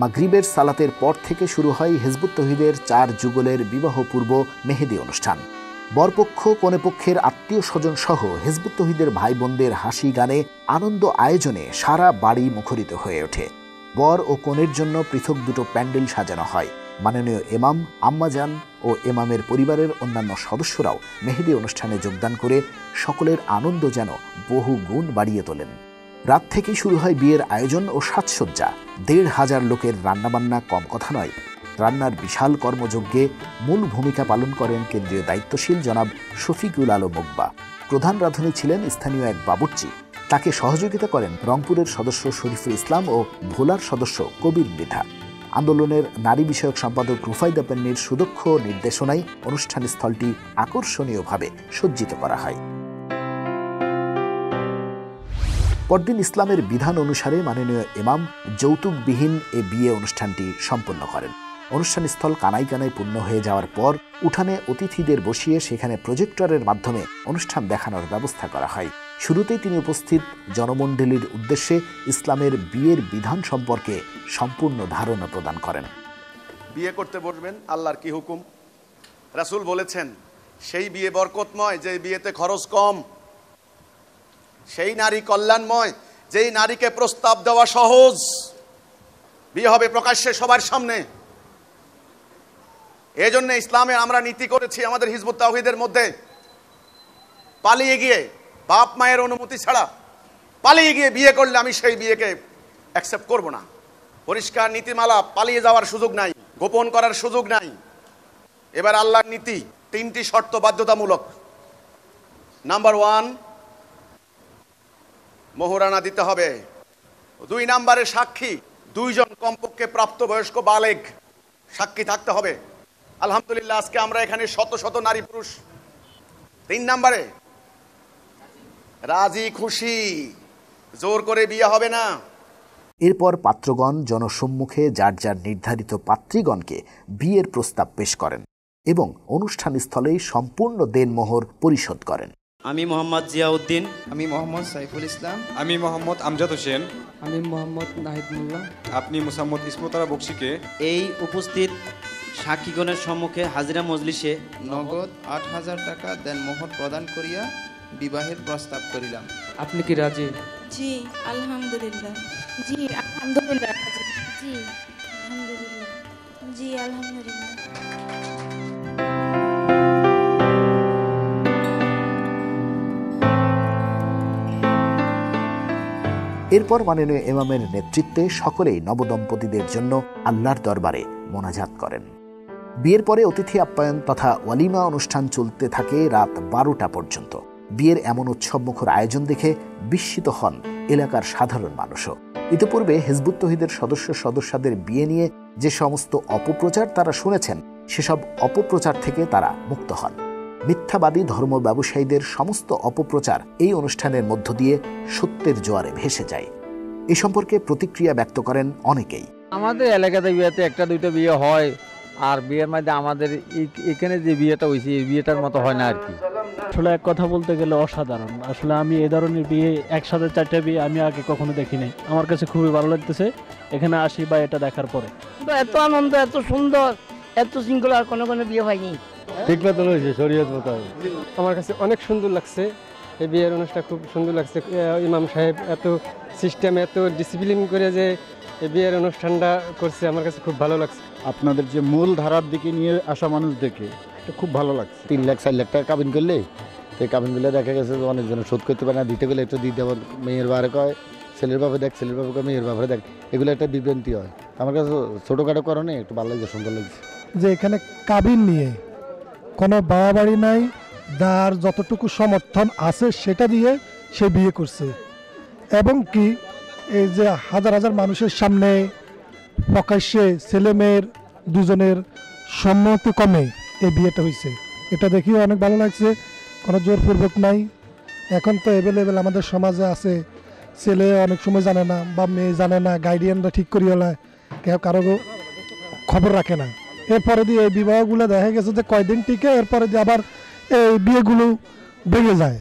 মাগরিবের সালাতের পর থেকে শুরু হয় হিজবুত তৌহিদের 4 যুগলের বিবাহপূর্ব মেহেদি অনুষ্ঠান। বরপক্ষ কনেপক্ষের আত্মীয় স্বজন সহ হিজবুত তৌহিদের ভাই বোনদের হাসি গানে আনন্দ আয়োজনে সারা বাড়ি মুখরিত হয়ে ওঠে। বর ও কনের জন্য পৃথক দুটো প্যান্ডেল সাজানো হয়। মাননীয় ইমাম, আম্মাজান ও ইমামের পরিবারের অন্যান্য সদস্যরাও মেহেদি অনুষ্ঠানে যোগদান করে সকলের আনন্দ যেন বহু গুণ বাড়িয়ে তোলেন। রাত থেকেই শুরু হয় বিয়ের আয়োজন ও সাজসজ্জা। ১৫০০ লোকের রান্নাবান্না কম কথা নয়। রান্নার বিশাল কর্মযজ্ঞে মূল ভূমিকা পালন করেন কেন্দ্রীয় দায়িত্বশীল জনাব শফিকুল আলম মোগবা। প্রধান রাঁধুনি ছিলেন স্থানীয় এক বাবুর্চি। তাকে সহযোগিতা করেন রংপুরের সদস্য শরীফুল ইসলাম ও ভোলার সদস্য কবির মৃধা। আন্দোলনের নারী বিষয়ক সম্পাদক রুফাইদা পেন্নির সুদক্ষ নির্দেশনায় অনুষ্ঠান স্থলটি আকর্ষণীয়ভাবে সজ্জিত করা হয়। পরদিন ইসলামের বিধান অনুসারে মাননীয় ইমাম যৌতুকবিহীন এ বিয়ে অনুষ্ঠানটি সম্পন্ন করেন। অনুষ্ঠান স্থল কানায় কানায় পূর্ণ হয়ে যাওয়ার পর উঠানে অতিথিদের বসিয়ে সেখানে প্রজেক্টরের মাধ্যমে অনুষ্ঠান দেখানোর ব্যবস্থা করা হয়। শুরুতেই তিনি উপস্থিত জনমণ্ডলীর উদ্দেশ্যে ইসলামের বিয়ের বিধান সম্পর্কে সম্পূর্ণ ধারণা প্রদান করেন। বিয়ে করতে বসবেন, আল্লাহর কি হুকুম। রাসূল বলেছেন সেই বিয়ে বরকতময় যে বিয়েতে খরচ কম, সেই নারী কল্যাণময় যেই নারীকে প্রস্তাব দেওয়া সহজ। বিয়ে হবে প্রকাশ্যে সবার সামনে। এই জন্য ইসলামে আমরা নীতি করেছি আমাদের হিজবুত তাওহীদের মধ্যে, পালিয়ে গিয়ে বাপ মায়ের অনুমতি ছাড়া পালিয়ে গিয়ে বিয়ে করলে আমি সেই বিয়েকে অ্যাকসেপ্ট করব না। পরিষ্কার নীতিমালা, পালিয়ে যাওয়ার সুযোগ নাই, গোপন করার সুযোগ নাই। এবার আল্লাহর নীতি, 3টি শর্ত বাধ্যতামূলক। নাম্বার 1, মোহরানা দিতে হবে। 2 নম্বরে সাক্ষী, 2 জন কমপক্ষে প্রাপ্তবয়স্ক বালেগ সাক্ষী থাকতে হবে। আলহামদুলিল্লাহ আজকে আমরা এখানে শত শত নারী পুরুষ। 3 নম্বরে রাজি খুশি, জোর করে বিয়ে হবে না। এরপর পাত্রগণ জনসম্মুখে যার যার নির্ধারিত পাত্রীগণকে বিয়ের প্রস্তাব পেশ করেন এবং অনুষ্ঠান স্থলেই সম্পূর্ণ দেনমোহর পরিশোধ করেন। আমি মোহাম্মদ জিয়াউদ্দিন। আমি মোহাম্মদ সাইফুল ইসলাম। আমি মোহাম্মদ আমজাদ হোসেন। আমি মোহাম্মদ নাহিদ মোল্লা। আপনি মোসাম্মদ ইসমতারা বক্সিকে এই উপস্থিত সাক্ষীগণের সম্মুখে হাজিরা মজলিসে নগদ ৮,০০০ টাকা দেনমোহর প্রদান করিয়া বিবাহের প্রস্তাব করিলাম। আপনি কি রাজি? জি আলহামদুলিল্লাহ। জি আলহামদুলিল্লাহ। জি আলহামদুলিল্লাহ। জি আলহামদুলিল্লাহ। এরপর মাননীয় ইমামের নেতৃত্বে সকলেই নবদম্পতিদের জন্য আল্লাহর দরবারে মোনাজাত করেন। বিয়ের পরে অতিথি আপ্যায়ন তথা ওয়ালিমা অনুষ্ঠান চলতে থাকে রাত 12টা পর্যন্ত। বিয়ের এমন উৎসবমুখর আয়োজন দেখে বিস্মিত হন এলাকার সাধারণ মানুষও। ইতিপূর্বে হিজবুত তৌহিদের সদস্যদের বিয়ে নিয়ে যে সমস্ত অপপ্রচার তারা শুনেছেন, সেসব অপপ্রচার থেকে তারা মুক্ত হন। মিথ্যাবাদী ধর্ম ব্যবসায়ীদের সমস্ত অপপ্রচার এই অনুষ্ঠানের মধ্য দিয়ে সত্যের জোয়ারে ভেসে যায়। এই সম্পর্কে প্রতিক্রিয়া ব্যক্ত করেন অনেকেই। আমাদের এলাকাতে বিয়েতে 1-2টা বিয়ে হয়, আর বিয়ের মধ্যে আমাদের এখানে যে বিয়েটা হয়েছে এই বিয়েটার মতো হয় না আর কি। আসলে এক কথা বলতে গেলে অসাধারণ। আসলে আমি এই ধরনের বিয়ে একসাথে 4টা বিয়ে আমি আগে কখনো দেখি নাই। আমার কাছে খুবই ভালো লাগতেছে এখানে আসি বা এটা দেখার পরে। এত আনন্দ, এত সুন্দর, এত শৃঙ্খলা আর কোনো বিয়ে হয়নি। ঠিক মতো হয়েছে, শরীয়ত মতো। আমার কাছে অনেক সুন্দর লাগছে, এই বিয়ের অনুষ্ঠান খুব সুন্দর লাগছে। ইমাম সাহেব এত সিস্টেম, এত ডিসিপ্লিন করে যে এই বিয়ের অনুষ্ঠানটা করছে, আমার কাছে খুব ভালো লাগছে। আপনাদের যে মূল ধারার দিকে নিয়ে আসা মানুষ দেখে এটা খুব ভালো লাগছে। 3 লাখ 4 লাখ টাকা কাবিন করলে সেই কাবিনগুলো দেখা গেছে যে অনেকজন শোধ করতে পারে না, দিতে গেলে একটু দিতে হবে। মেয়ের বারে কয় ছেলের বাবা দেখ, ছেলের বাবা কয় মেয়ের বাবারে দেখ, এগুলো একটা বিভ্রান্তি হয়। আমার কাছে ছোটোখাটো কারণে একটু ভালো লাগছে, সুন্দর লাগছে যে এখানে কাবিন নিয়ে কোনো বাড়াবাড়ি নাই, যার যতটুকু সমর্থন আছে সেটা দিয়ে সে বিয়ে করছে। এবং কি এই যে হাজার হাজার মানুষের সামনে প্রকাশ্যে ছেলে মেয়ের দুজনের সম্মতি কমে এই বিয়েটা হয়েছে, এটা দেখিও অনেক ভালো লাগছে। কোনো জোরপূর্বক নাই। এখন তো অ্যাভেলেবেল আমাদের সমাজে আছে, ছেলে অনেক সময় জানে না বা মেয়ে জানে না, গাইডিয়ানরা ঠিক করিয়ে নেয়, কেউ কারো খবর রাখে না। এরপরে দিয়ে এই বিবাহগুলো দেখা গেছে যে কয়দিন টিকে, এরপরে দিয়ে আবার এই বিয়েগুলো ভেঙে যায়।